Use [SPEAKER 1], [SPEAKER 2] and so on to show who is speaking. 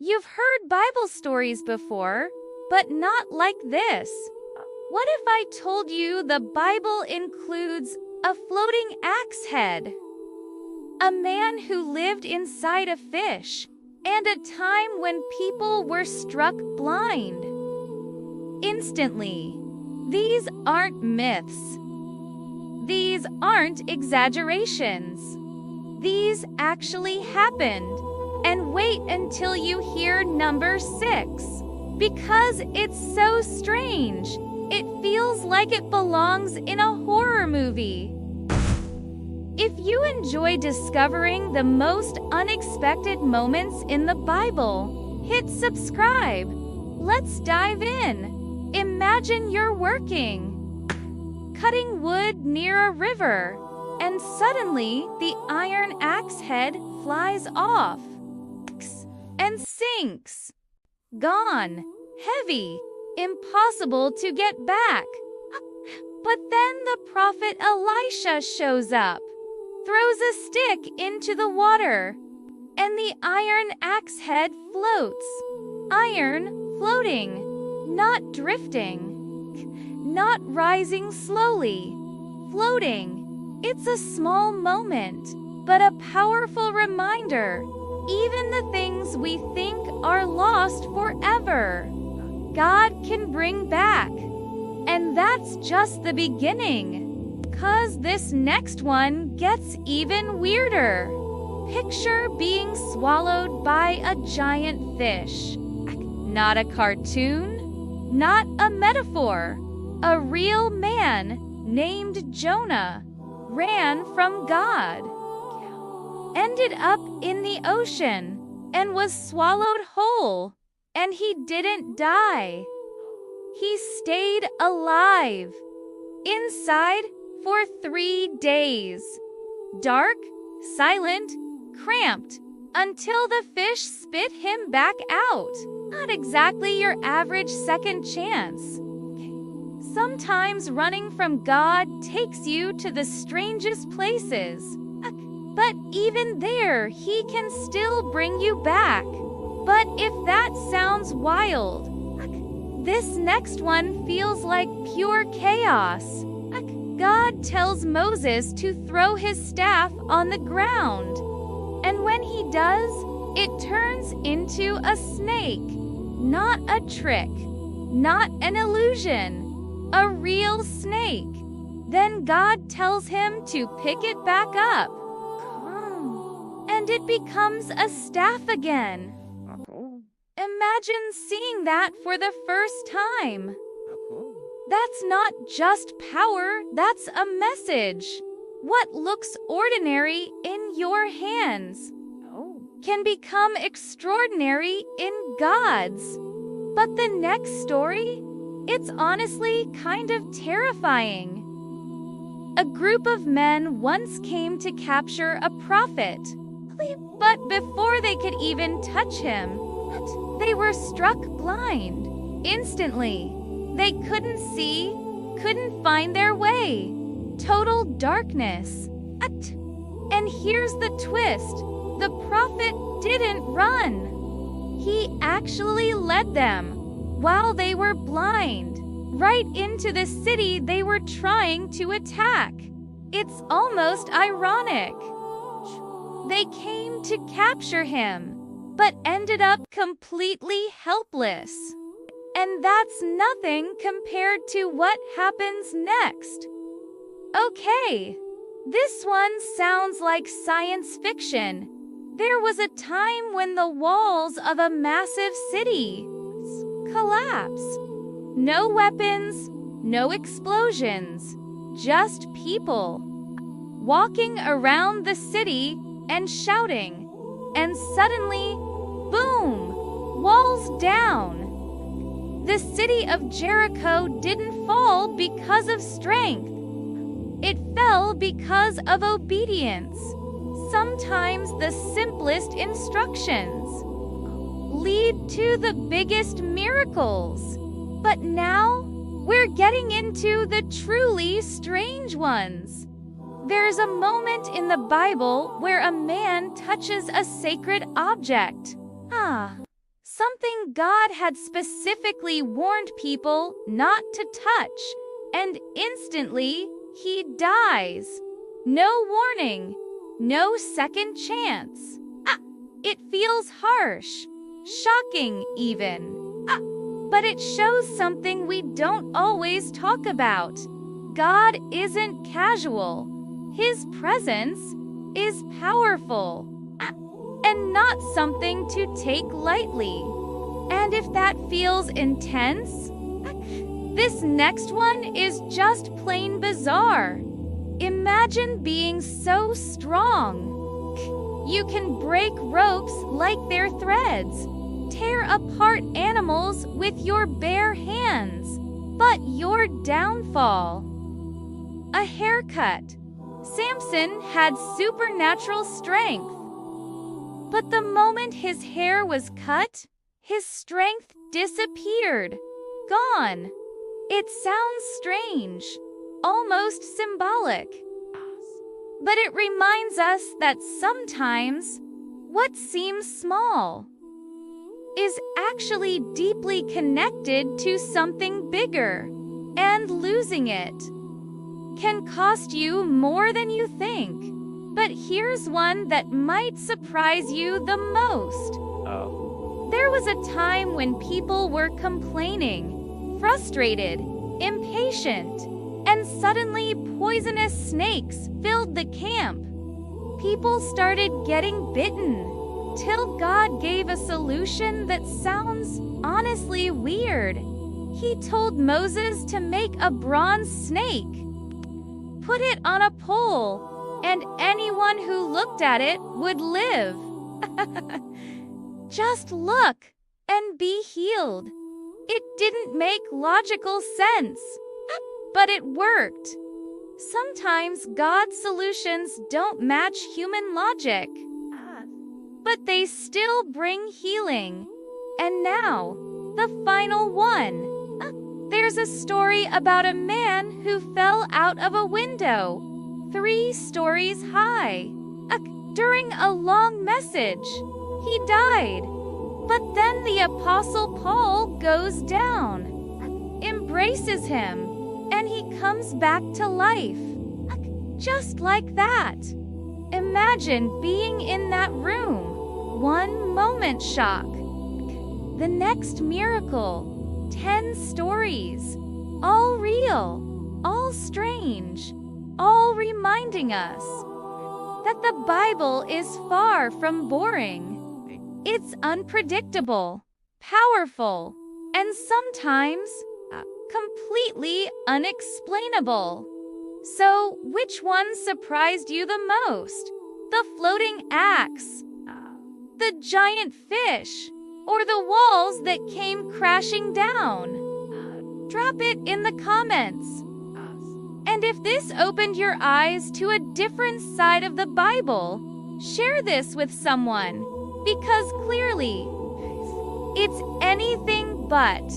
[SPEAKER 1] You've heard Bible stories before, but not like this. What if I told you the Bible includes a floating axe head, a man who lived inside a fish, and a time when people were struck blind? Instantly, these aren't myths. These aren't exaggerations. These actually happened. And wait until you hear number 6, because it's so strange. It feels like it belongs in a horror movie. If you enjoy discovering the most unexpected moments in the Bible, hit subscribe. Let's dive in. Imagine you're working, cutting wood near a river, and suddenly the iron axe head flies off and sinks. Gone. Heavy. Impossible to get back. But then the prophet Elisha shows up, throws a stick into the water, and the iron axe head floats. Iron floating, not drifting, not rising slowly, floating. It's a small moment, but a powerful reminder. Even the things we think are lost forever, God can bring back. And that's just the beginning. 'Cause this next one gets even weirder. Picture being swallowed by a giant fish. Not a cartoon, not a metaphor. A real man named Jonah ran from God, ended up in the ocean, and was swallowed whole. And he didn't die. He stayed alive, inside for 3 days. Dark, silent, cramped, until the fish spit him back out. Not exactly your average second chance. Sometimes running from God takes you to the strangest places. But even there, he can still bring you back. But if that sounds wild, this next one feels like pure chaos. God tells Moses to throw his staff on the ground. And when he does, it turns into a snake. Not a trick, not an illusion, a real snake. Then God tells him to pick it back up. And it becomes a staff again. Imagine seeing that for the first time. That's not just power, that's a message. What looks ordinary in your hands can become extraordinary in God's. But the next story, it's honestly kind of terrifying. A group of men once came to capture a prophet. But before they could even touch him, they were struck blind. Instantly. They couldn't see, couldn't find their way. Total darkness. And here's the twist. The prophet didn't run. He actually led them, while they were blind, right into the city they were trying to attack. It's almost ironic. They came to capture him, but ended up completely helpless. And that's nothing compared to what happens next. Okay, this one sounds like science fiction. There was a time when the walls of a massive city collapsed. No weapons, no explosions, just people walking around the city and shouting. And suddenly, boom, walls down. The city of Jericho didn't fall because of strength. It fell because of obedience. Sometimes the simplest instructions lead to the biggest miracles. But now, we're getting into the truly strange ones. There's a moment in the Bible where a man touches a sacred object. Something God had specifically warned people not to touch, and instantly he dies. No warning, no second chance. It feels harsh, shocking even. But it shows something we don't always talk about. God isn't casual. His presence is powerful, and not something to take lightly. And if that feels intense, this next one is just plain bizarre. Imagine being so strong. You can break ropes like they're threads, tear apart animals with your bare hands. But your downfall. A haircut. Samson had supernatural strength. But the moment his hair was cut, his strength disappeared. Gone. It sounds strange, almost symbolic. But it reminds us that sometimes what seems small is actually deeply connected to something bigger, and losing it can cost you more than you think. But here's one that might surprise you the most. There was a time when people were complaining, frustrated, impatient, and suddenly poisonous snakes filled the camp. People started getting bitten, till God gave a solution that sounds honestly weird. He told Moses to make a bronze snake, put it on a pole, and anyone who looked at it would live. Just look and be healed. It didn't make logical sense, but it worked. Sometimes God's solutions don't match human logic, but they still bring healing. And now, the final one. There's a story about a man who fell out of a window, 3 stories high. During a long message, he died. But then the Apostle Paul goes down, embraces him, and he comes back to life. Just like that. Imagine being in that room. One moment shock. The next miracle. 10 stories. All real. All strange. All reminding us that the Bible is far from boring. It's unpredictable, powerful, and sometimes completely unexplainable. So, which one surprised you the most? The floating axe, the giant fish, or the walls that came crashing down? Drop it in the comments. And if this opened your eyes to a different side of the Bible, share this with someone, because clearly, it's anything but.